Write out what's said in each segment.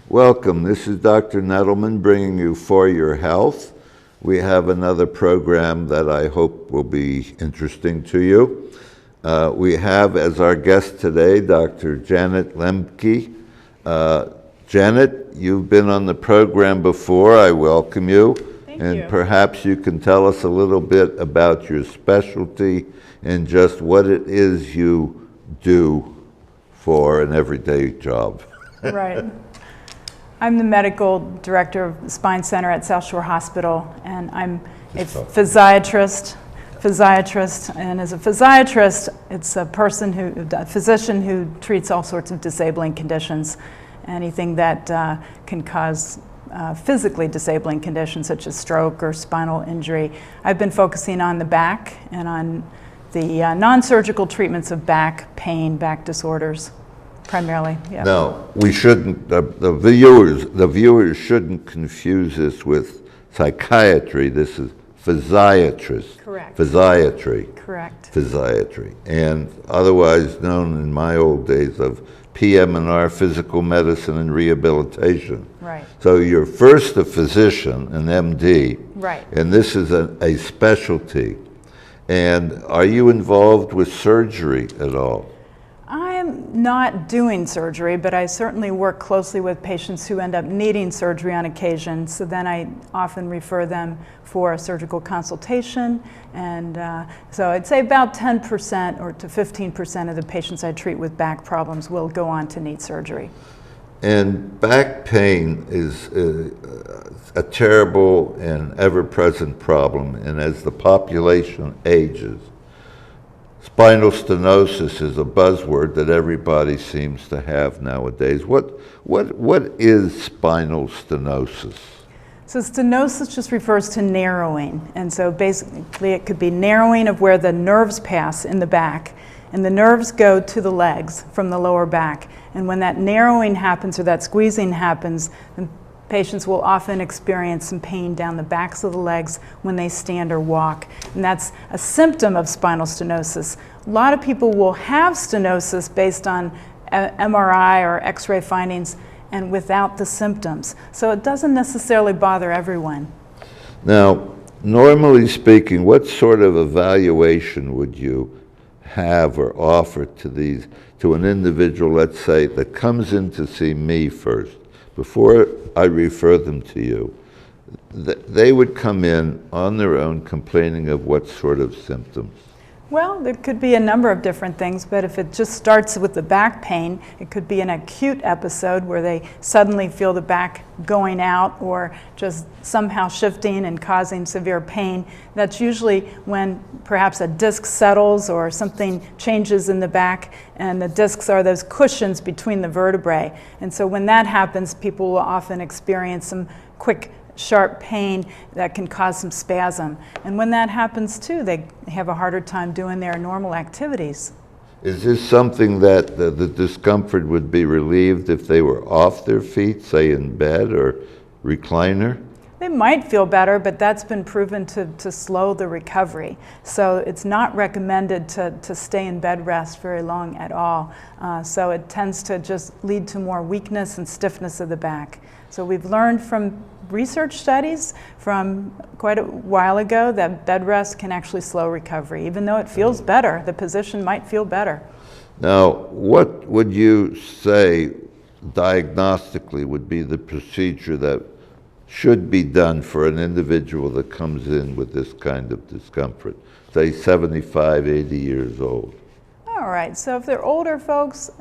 Welcome. This is Dr. Nettleman bringing you For Your Health. We have another program that I hope will be interesting to you. We have as our guest today Dr. Janet Limke. Janet, you've been on the program before. I welcome you. Thank and you. Perhaps you can tell us a little bit about your specialty and just what it is you do for an everyday job. Right. I'm the medical director of the Spine Center at South Shore Hospital, and I'm a physiatrist. And as a physiatrist, it's a physician who treats all sorts of disabling conditions, anything that can cause physically disabling conditions such as stroke or spinal injury. I've been focusing on the back and on the non-surgical treatments of back pain, back disorders. Primarily, yeah. Now, we shouldn't, the viewers shouldn't confuse this with psychiatry. This is physiatrist. Correct. Physiatry. Correct. Physiatry. And otherwise known in my old days of PM&R, physical medicine and rehabilitation. Right. So you're first a physician, an MD. Right. And this is a specialty. And are you involved with surgery at all? I'm not doing surgery, but I certainly work closely with patients who end up needing surgery on occasion. So then I often refer them for a surgical consultation. And so I'd say about 10% or to 15% of the patients I treat with back problems will go on to need surgery. And back pain is a terrible and ever-present problem. And as the population ages, spinal stenosis is a buzzword that everybody seems to have nowadays. What is spinal stenosis? So stenosis just refers to narrowing. And so basically it could be narrowing of where the nerves pass in the back. And the nerves go to the legs from the lower back. And when that narrowing happens or that squeezing happens, then patients will often experience some pain down the backs of the legs when they stand or walk. And that's a symptom of spinal stenosis. A lot of people will have stenosis based on MRI or X-ray findings and without the symptoms. So it doesn't necessarily bother everyone. Now, normally speaking, what sort of evaluation would you have or offer to an individual, let's say, that comes in to see me first? Before I refer them to you, they would come in on their own complaining of what sort of symptoms? Well, there could be a number of different things, but if it just starts with the back pain, it could be an acute episode where they suddenly feel the back going out or just somehow shifting and causing severe pain. That's usually when perhaps a disc settles or something changes in the back, and the discs are those cushions between the vertebrae. And so when that happens, people will often experience some quick sharp pain that can cause some spasm. And when that happens too, they have a harder time doing their normal activities. Is this something that the discomfort would be relieved if they were off their feet, say in bed or recliner? They might feel better, but that's been proven to slow the recovery. So it's not recommended to stay in bed rest very long at all. So it tends to just lead to more weakness and stiffness of the back. So we've learned from research studies from quite a while ago that bed rest can actually slow recovery. Even though it feels better, the position might feel better. Now, what would you say diagnostically would be the procedure that should be done for an individual that comes in with this kind of discomfort, say 75, 80 years old? All right, so if they're older folks,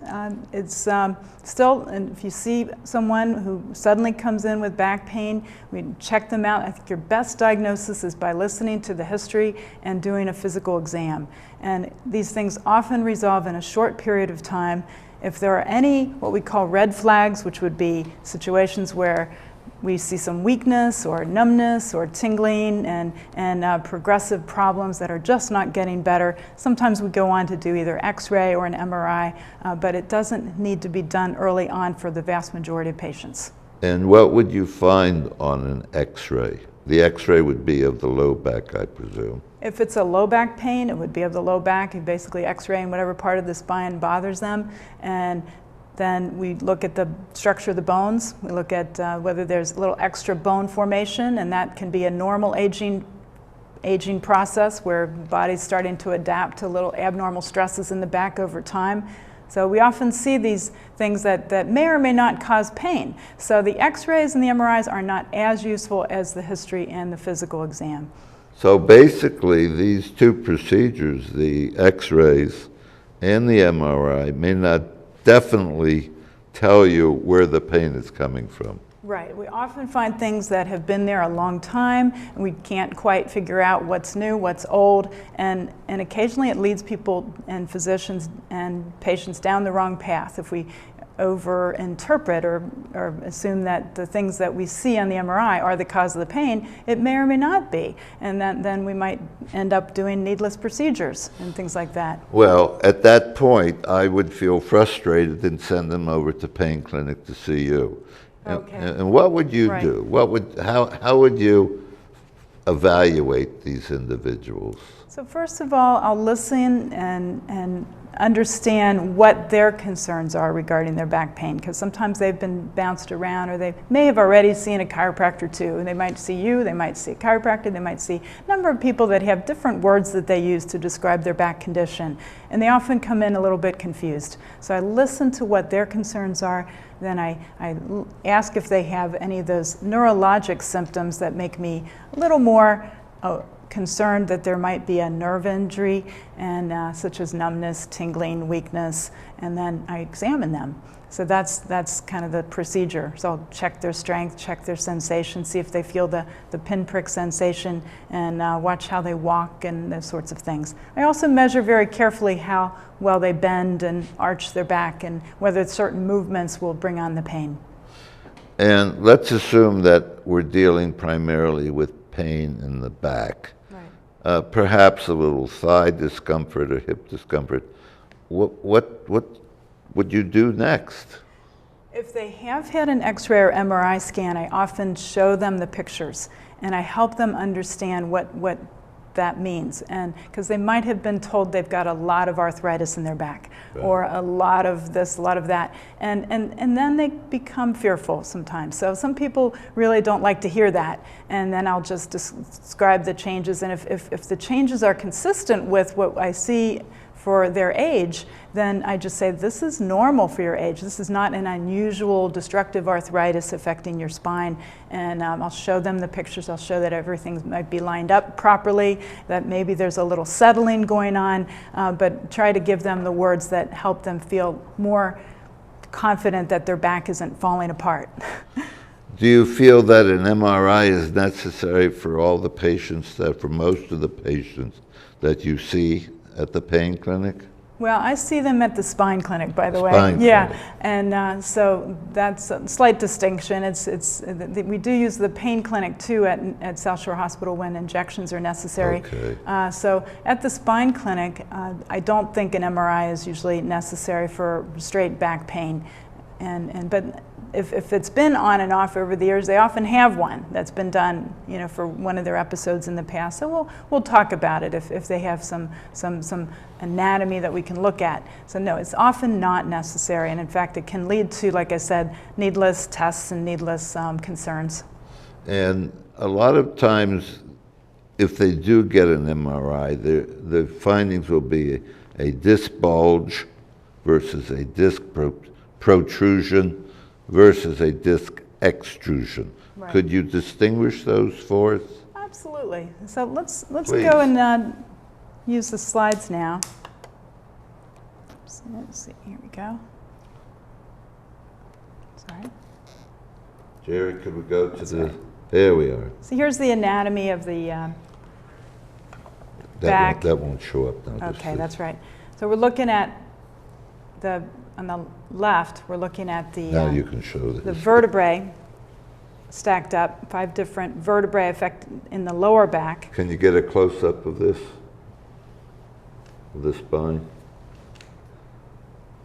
it's still, and if you see someone who suddenly comes in with back pain, we check them out. I think your best diagnosis is by listening to the history and doing a physical exam. And these things often resolve in a short period of time. If there are any what we call red flags, which would be situations where we see some weakness or numbness or tingling and progressive problems that are just not getting better. Sometimes we go on to do either X-ray or an MRI, but it doesn't need to be done early on for the vast majority of patients. And what would you find on an X-ray? The X-ray would be of the low back, I presume. If it's a low back pain, it would be of the low back. You basically X-raying whatever part of the spine bothers them. And Then we look at the structure of the bones. We look at whether there's a little extra bone formation, and that can be a normal aging process where the body's starting to adapt to little abnormal stresses in the back over time. So we often see these things that may or may not cause pain. So the x-rays and the MRIs are not as useful as the history and the physical exam. So basically, these two procedures, the x-rays and the MRI, may not definitely tell you where the pain is coming from. Right. We often find things that have been there a long time, and we can't quite figure out what's new, what's old, and occasionally it leads people and physicians and patients down the wrong path. If we over-interpret or assume that the things that we see on the MRI are the cause of the pain, it may or may not be. And then we might end up doing needless procedures and things like that. Well, at that point, I would feel frustrated and send them over to pain clinic to see you. Okay. And what would you Right. do? How would you evaluate these individuals? So first of all, I'll listen and understand what their concerns are regarding their back pain, because sometimes they've been bounced around, or they may have already seen a chiropractor too. And they might see you, they might see a chiropractor, they might see a number of people that have different words that they use to describe their back condition. And they often come in a little bit confused. So I listen to what their concerns are, then I ask if they have any of those neurologic symptoms that make me a little more concerned that there might be a nerve injury, and such as numbness, tingling, weakness, and then I examine them. So that's kind of the procedure. So I'll check their strength, check their sensation, see if they feel the pinprick sensation, and watch how they walk and those sorts of things. I also measure very carefully how well they bend and arch their back, and whether certain movements will bring on the pain. And let's assume that we're dealing primarily with pain in the back. Right. Perhaps a little thigh discomfort or hip discomfort. What would you do next? If they have had an X-ray or MRI scan, I often show them the pictures, and I help them understand what that means. And because they might have been told they've got a lot of arthritis in their back, right, or a lot of this, a lot of that, and then they become fearful sometimes. So some people really don't like to hear that, and then I'll just describe the changes, and if the changes are consistent with what I see for their age, then I just say, this is normal for your age. This is not an unusual destructive arthritis affecting your spine. And I'll show them the pictures. I'll show that everything might be lined up properly, that maybe there's a little settling going on, but try to give them the words that help them feel more confident that their back isn't falling apart. Do you feel that an MRI is necessary for all the patients, for most of the patients that you see at the pain clinic? Well, I see them at the spine clinic, by the way. Spine yeah, clinic. And so that's a slight distinction. We do use the pain clinic too at South Shore Hospital when injections are necessary. Okay. So at the spine clinic, I don't think an MRI is usually necessary for straight back pain, but if it's been on and off over the years, they often have one that's been done, for one of their episodes in the past. So we'll talk about it if they have some anatomy that we can look at. So no, it's often not necessary, and in fact, it can lead to, like I said, needless tests and needless concerns. And a lot of times, if they do get an MRI, the findings will be a disc bulge versus a disc protrusion versus a disc extrusion. Right. Could you distinguish those for us? Absolutely. So let's Please. go and use the slides now. So let's see, here we go. Sorry. Jerry, could we go to the, there we are. So here's the anatomy of the back. That won't show up now. Okay, that's right. So we're looking at on the left, we're looking at the now you can show this. The vertebrae stacked up, 5 different vertebrae affected in the lower back. Can you get a close-up of this? Of the spine?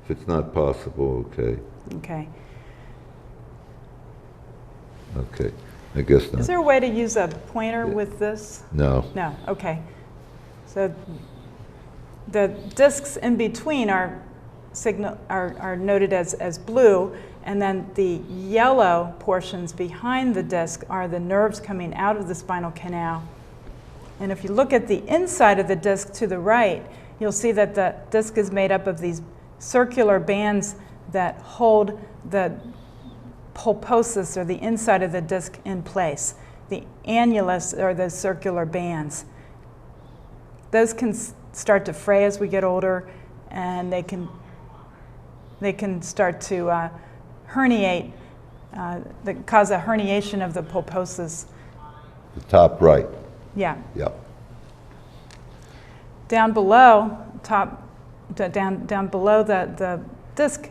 If it's not possible, okay. Okay. Okay, I guess not. Is there a way to use a pointer with this? No. No, okay. So the discs in between are are noted as blue, and then the yellow portions behind the disc are the nerves coming out of the spinal canal. And if you look at the inside of the disc to the right, you'll see that the disc is made up of these circular bands that hold the pulposus, or the inside of the disc, in place. The annulus are the circular bands. Those can start to fray as we get older, and they can start to herniate, that cause a herniation of the pulposus. The top right. Yeah. Yep. Down below, down below the disc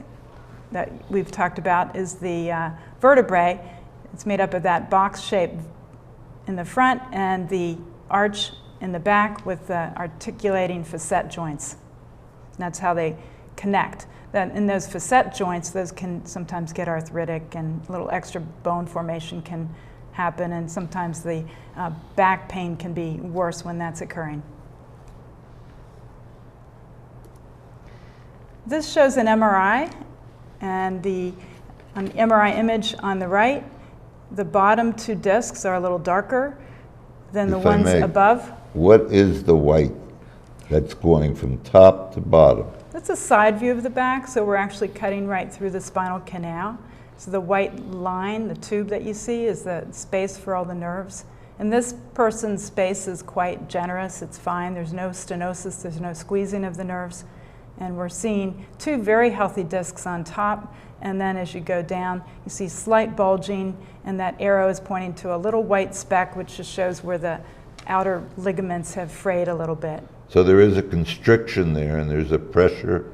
that we've talked about is the vertebrae. It's made up of that box shape in the front and the arch in the back with the articulating facet joints. And that's how they connect. Then in those facet joints, those can sometimes get arthritic, and a little extra bone formation can happen, and sometimes the back pain can be worse when that's occurring. This shows an MRI, and on the MRI image on the right, the bottom two discs are a little darker than the ones above. What is the white that's going from top to bottom? That's a side view of the back, so we're actually cutting right through the spinal canal. So the white line, the tube that you see, is the space for all the nerves. And this person's space is quite generous. It's fine. There's no stenosis. There's no squeezing of the nerves. And we're seeing two very healthy discs on top. And then as you go down, you see slight bulging, and that arrow is pointing to a little white speck, which just shows where the outer ligaments have frayed a little bit. So there is a constriction there, and there's a pressure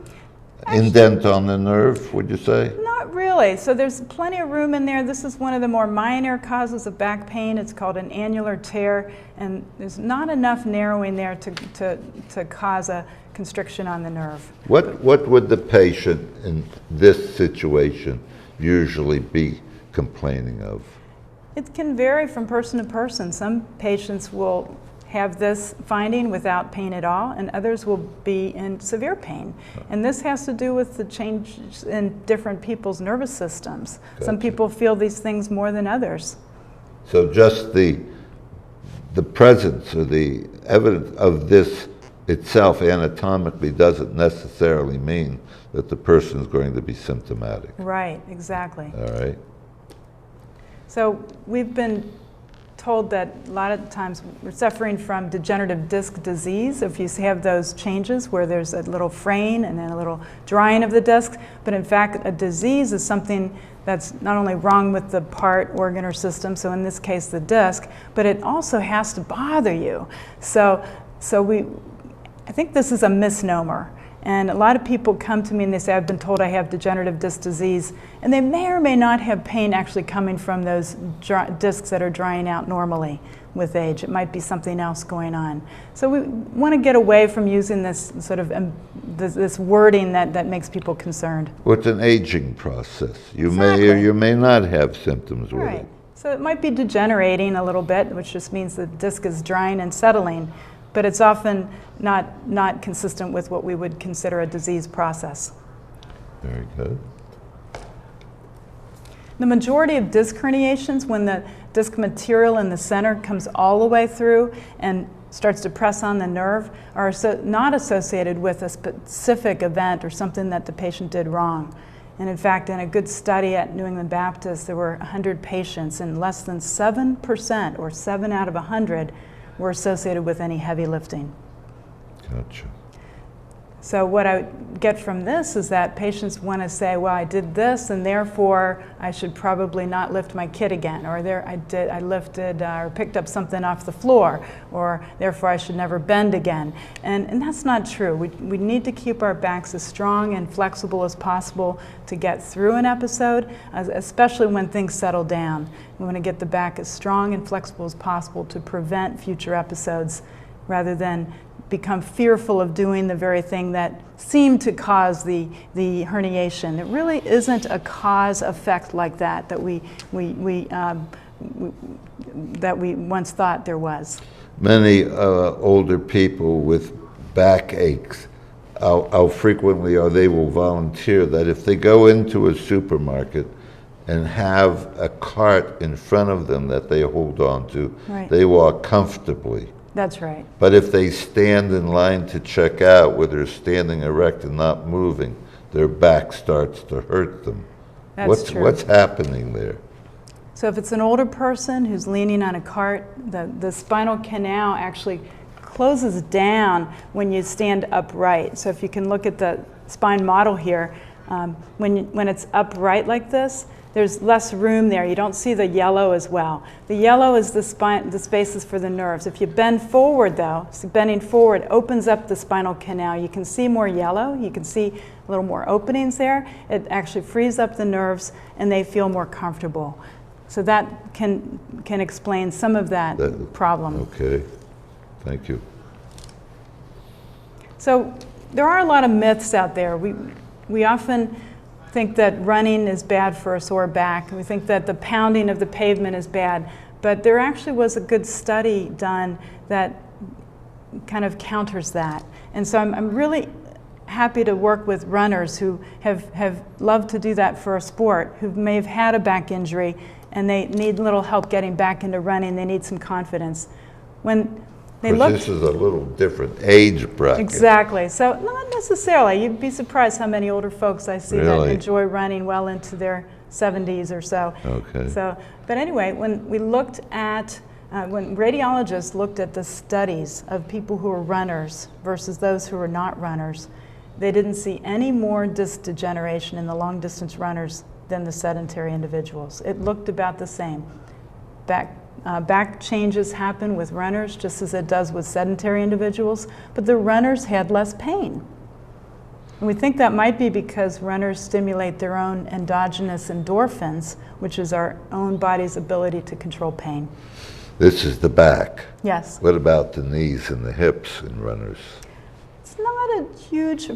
indent on the nerve, would you say? Not really. So there's plenty of room in there. This is one of the more minor causes of back pain. It's called an annular tear, and there's not enough narrowing there to cause a constriction on the nerve. What would the patient in this situation usually be complaining of? It can vary from person to person. Some patients will have this finding without pain at all, and others will be in severe pain. And this has to do with the change in different people's nervous systems. Gotcha. Some people feel these things more than others. So just the presence or the evidence of this itself anatomically doesn't necessarily mean that the person is going to be symptomatic. Right, exactly. All right. So we've been told that a lot of times we're suffering from degenerative disc disease if you have those changes where there's a little fraying and then a little drying of the disc. But in fact, a disease is something that's not only wrong with the part, organ, or system, so in this case the disc, but it also has to bother you. So I think this is a misnomer. And a lot of people come to me and they say, I've been told I have degenerative disc disease, and they may or may not have pain actually coming from those discs that are drying out normally with age. It might be something else going on. So we want to get away from using this sort of this wording that makes people concerned. Well, it's an aging process. You Exactly. may or you may not have symptoms with Right. it. So it might be degenerating a little bit, which just means the disc is drying and settling, but it's often not consistent with what we would consider a disease process. Very good. The majority of disc herniations, when the disc material in the center comes all the way through and starts to press on the nerve, are not associated with a specific event or something that the patient did wrong. And in fact, in a good study at New England Baptist, there were 100 patients, and less than 7%, or 7 out of 100, were associated with any heavy lifting. Gotcha. So what I get from this is that patients want to say, well, I did this, and therefore I should probably not lift my kid again, or I lifted or picked up something off the floor, or therefore I should never bend again. And that's not true. We need to keep our backs as strong and flexible as possible to get through an episode, especially when things settle down. We want to get the back as strong and flexible as possible to prevent future episodes, rather than become fearful of doing the very thing that seemed to cause the herniation. It really isn't a cause-effect like that we once thought there was. Many older people with back aches how frequently or they will volunteer that if they go into a supermarket and have a cart in front of them that they hold on to, Right. they walk comfortably. That's right. But if they stand in line to check out, where they're standing erect and not moving, their back starts to hurt them. That's true. What's happening there? So if it's an older person who's leaning on a cart, the spinal canal actually closes down when you stand upright. So if you can look at the spine model here, when it's upright like this, there's less room there. You don't see the yellow as well. The yellow is the spaces for the nerves. If you bend forward though, so bending forward opens up the spinal canal. You can see more yellow. You can see a little more openings there. It actually frees up the nerves and they feel more comfortable. So that can explain some of that problem. Okay, thank you. So there are a lot of myths out there. We often think that running is bad for a sore back. We think that the pounding of the pavement is bad. But there actually was a good study done that kind of counters that. And so I'm really happy to work with runners who have loved to do that for a sport, who may have had a back injury and they need a little help getting back into running. They need some confidence. When they look, this is a little different age bracket. Exactly. So not necessarily. You'd be surprised how many older folks I see that Really? enjoy running well into their 70s or so. Okay. So, but anyway, when we looked at when radiologists looked at the studies of people who are runners versus those who are not runners, they didn't see any more disc degeneration in the long distance runners than the sedentary individuals. It looked about the same. Back changes happen with runners just as it does with sedentary individuals, but the runners had less pain. And we think that might be because runners stimulate their own endogenous endorphins, which is our own body's ability to control pain. This is the back. Yes. What about the knees and the hips in runners? It's not a huge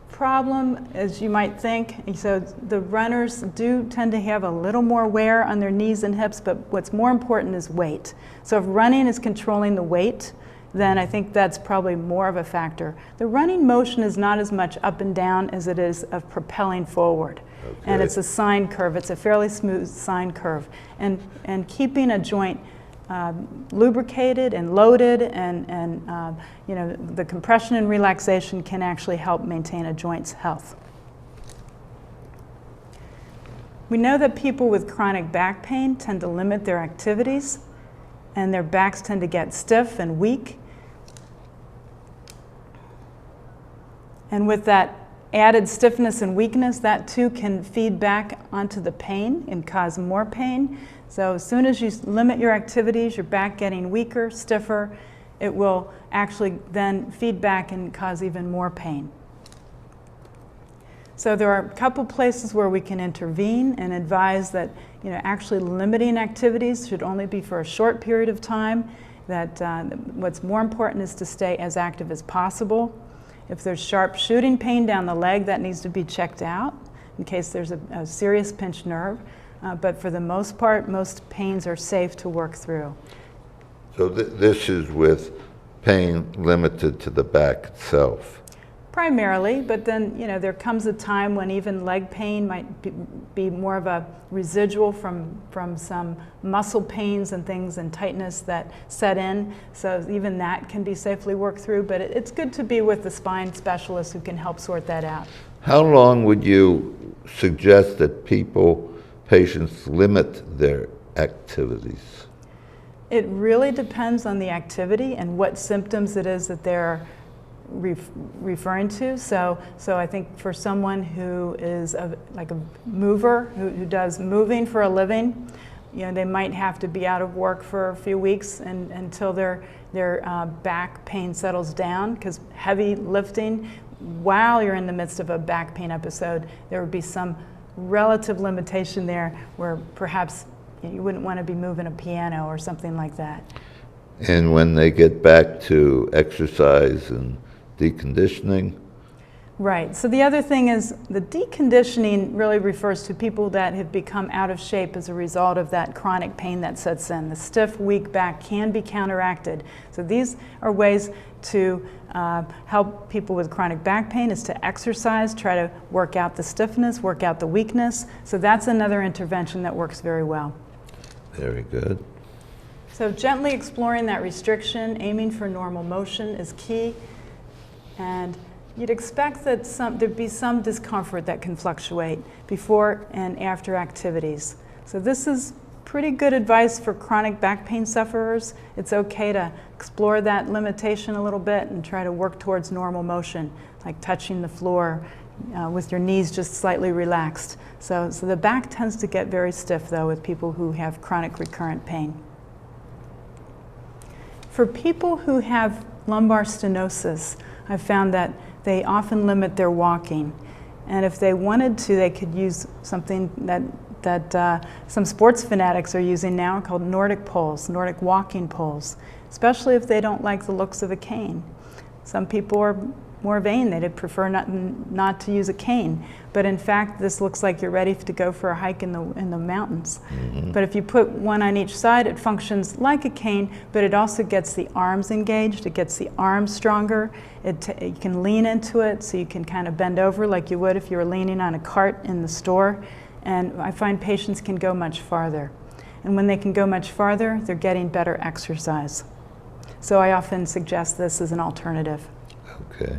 problem as you might think. And so the runners do tend to have a little more wear on their knees and hips, but what's more important is weight. So if running is controlling the weight, then I think that's probably more of a factor. The running motion is not as much up and down as it is of propelling forward. Okay. And it's a sine curve. It's a fairly smooth sine curve. And keeping a joint lubricated and loaded and you know, the compression and relaxation can actually help maintain a joint's health. We know that people with chronic back pain tend to limit their activities and their backs tend to get stiff and weak. And with that added stiffness and weakness, that too can feed back onto the pain and cause more pain. So as soon as you limit your activities, your back getting weaker, stiffer, it will actually then feed back and cause even more pain. So there are a couple places where we can intervene and advise that, you know, actually limiting activities should only be for a short period of time, that what's more important is to stay as active as possible. If there's sharp shooting pain down the leg, that needs to be checked out in case there's a serious pinched nerve. But for the most part, most pains are safe to work through. So this is with pain limited to the back itself. Primarily, but then, you know, there comes a time when even leg pain might be more of a residual from some muscle pains and things and tightness that set in. So even that can be safely worked through, but it's good to be with the spine specialist who can help sort that out. How long would you suggest that patients limit their activities? It really depends on the activity and what symptoms it is that they're referring to. So I think for someone who is like a mover, who does moving for a living, you know, they might have to be out of work for a few weeks until their back pain settles down, because heavy lifting while you're in the midst of a back pain episode, there would be some relative limitation there where perhaps you wouldn't want to be moving a piano or something like that. And when they get back to exercise and deconditioning? Right. So the other thing is the deconditioning really refers to people that have become out of shape as a result of that chronic pain that sets in. The stiff, weak back can be counteracted. So these are ways to help people with chronic back pain is to exercise, try to work out the stiffness, work out the weakness. So that's another intervention that works very well. Very good. So gently exploring that restriction, aiming for normal motion is key. And you'd expect that there'd be some discomfort that can fluctuate before and after activities. So this is pretty good advice for chronic back pain sufferers. It's okay to explore that limitation a little bit and try to work towards normal motion, like touching the floor with your knees just slightly relaxed. So the back tends to get very stiff, though, with people who have chronic recurrent pain. For people who have lumbar stenosis, I've found that they often limit their walking. And if they wanted to, they could use something that some sports fanatics are using now called Nordic poles, Nordic walking poles, especially if they don't like the looks of a cane. Some people are more vain, they'd prefer not to use a cane. But in fact, this looks like you're ready to go for a hike in the mountains. Mm-hmm. But if you put one on each side, it functions like a cane, but it also gets the arms engaged, it gets the arms stronger. You can lean into it, so you can kind of bend over like you would if you were leaning on a cart in the store. And I find patients can go much farther. And when they can go much farther, they're getting better exercise. So I often suggest this as an alternative. Okay.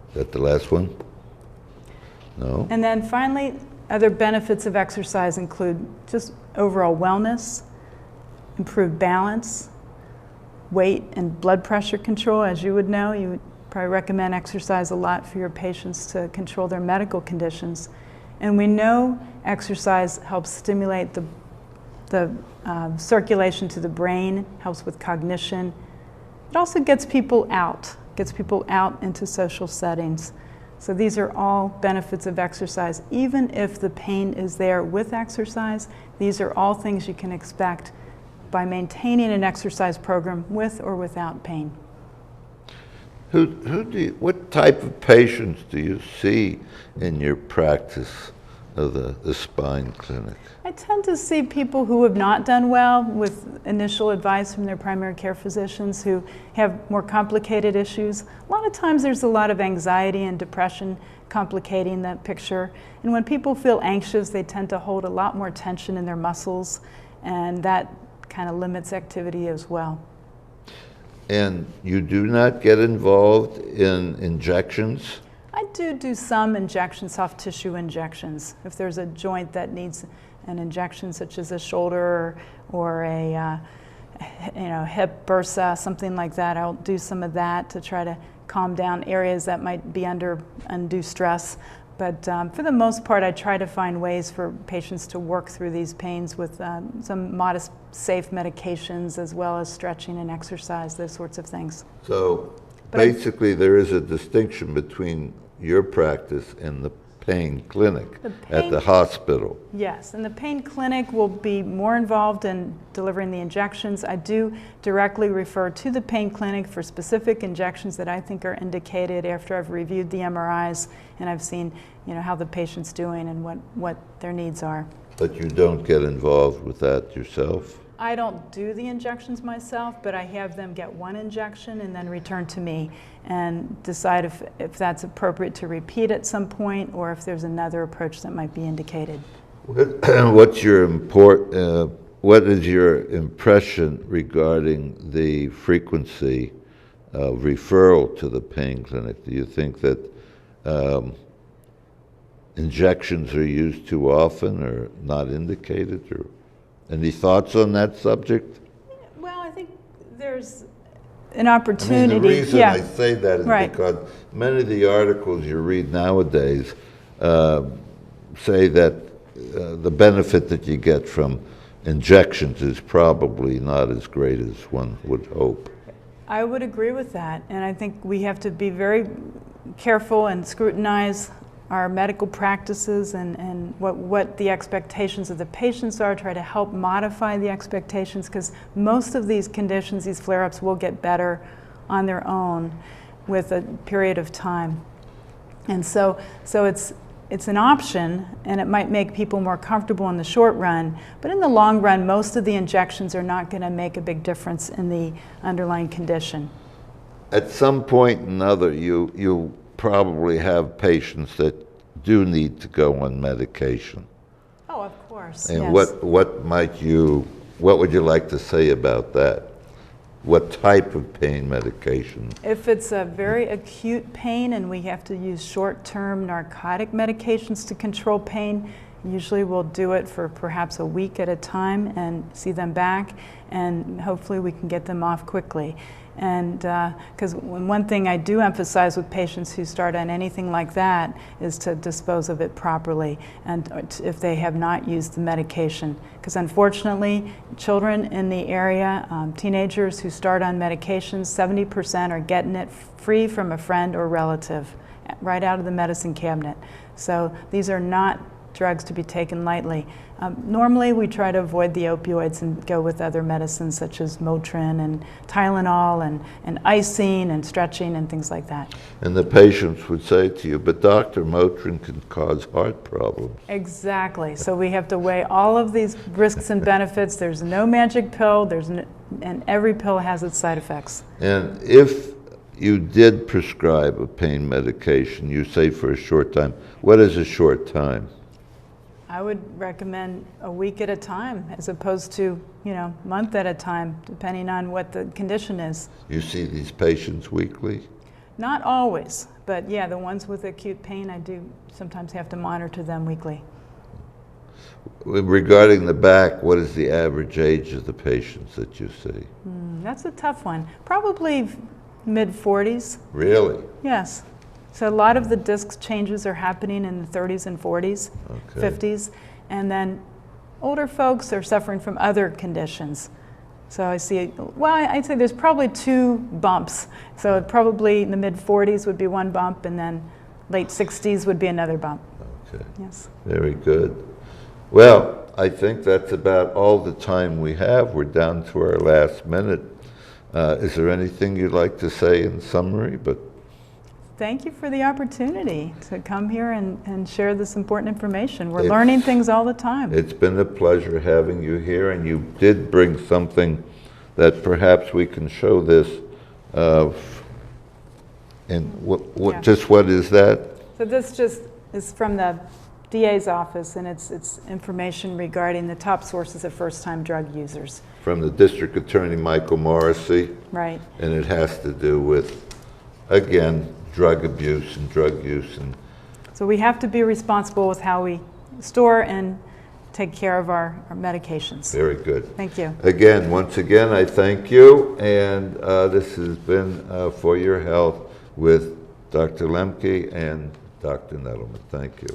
Is that the last one? No? And then finally, other benefits of exercise include just overall wellness, improved balance, weight and blood pressure control. As you would know, you would probably recommend exercise a lot for your patients to control their medical conditions. And we know exercise helps stimulate the circulation to the brain, helps with cognition. It also gets people out into social settings. So these are all benefits of exercise. Even if the pain is there with exercise, these are all things you can expect by maintaining an exercise program with or without pain. What type of patients do you see in your practice of the spine clinic? I tend to see people who have not done well with initial advice from their primary care physicians who have more complicated issues. A lot of times there's a lot of anxiety and depression complicating that picture. And when people feel anxious, they tend to hold a lot more tension in their muscles, and that kind of limits activity as well. And you do not get involved in injections? I do some injections, soft tissue injections. If there's a joint that needs an injection, such as a shoulder or a hip bursa, something like that, I'll do some of that to try to calm down areas that might be under undue stress. But for the most part, I try to find ways for patients to work through these pains with some modest, safe medications, as well as stretching and exercise, those sorts of things. So basically, there is a distinction between your practice and the pain clinic at the hospital. Yes, and the pain clinic will be more involved in delivering the injections. I do directly refer to the pain clinic for specific injections that I think are indicated after I've reviewed the MRIs and I've seen, how the patient's doing and what their needs are. But you don't get involved with that yourself? I don't do the injections myself, but I have them get one injection and then return to me and decide if that's appropriate to repeat at some point or if there's another approach that might be indicated. What is your impression regarding the frequency of referral to the pain clinic? Do you think that injections are used too often or not indicated? Or any thoughts on that subject? Well, I think there's an opportunity. The reason I say that is because many of the articles you read nowadays say that the benefit that you get from injections is probably not as great as one would hope. I would agree with that, and I think we have to be very careful and scrutinize our medical practices and what the expectations of the patients are, try to help modify the expectations, because most of these conditions, these flare-ups, will get better on their own with a period of time. And so it's an option, and it might make people more comfortable in the short run, but in the long run, most of the injections are not going to make a big difference in the underlying condition. At some point or another, you probably have patients that do need to go on medication. Oh, of course. And yes. what would you like to say about that? What type of pain medication? If it's a very acute pain and we have to use short-term narcotic medications to control pain, usually we'll do it for perhaps a week at a time and see them back, and hopefully we can get them off quickly. And because one thing I do emphasize with patients who start on anything like that is to dispose of it properly, and if they have not used the medication. Because unfortunately, children in the area, teenagers who start on medications, 70% are getting it free from a friend or relative, right out of the medicine cabinet. So these are not drugs to be taken lightly. Normally we try to avoid the opioids and go with other medicines such as Motrin and Tylenol and icing and stretching and things like that. And the patients would say to you, but Dr. Motrin can cause heart problems. Exactly. So we have to weigh all of these risks and benefits. There's no magic pill, and every pill has its side effects. And if you did prescribe a pain medication, you say for a short time, what is a short time? I would recommend a week at a time as opposed to, month at a time, depending on what the condition is. You see these patients weekly? Not always, but yeah, the ones with acute pain, I do sometimes have to monitor them weekly. Regarding the back, what is the average age of the patients that you see? That's a tough one. Probably mid-40s. Really? Yes. So a lot of the disc changes are happening in the 30s and 40s, Okay. 50s, and then older folks are suffering from other conditions. So I'd say there's probably 2 bumps. So probably in the mid-40s would be one bump, and then late 60s would be another bump. Okay. Yes. Very good. Well, I think that's about all the time we have. We're down to our last minute. Is there anything you'd like to say in summary? Thank you for the opportunity to come here and share this important information. We're learning things all the time. It's been a pleasure having you here, and you did bring something that perhaps we can show this. Just what is that? So this just is from the DA's office, and it's information regarding the top sources of first-time drug users. From the District Attorney Michael Morrissey. Right. And it has to do with, again, drug abuse and drug use. So we have to be responsible with how we store and take care of our medications. Very good. Thank you. Again, once again, I thank you, and this has been For Your Health with Dr. Limke and Dr. Nettleman. Thank you.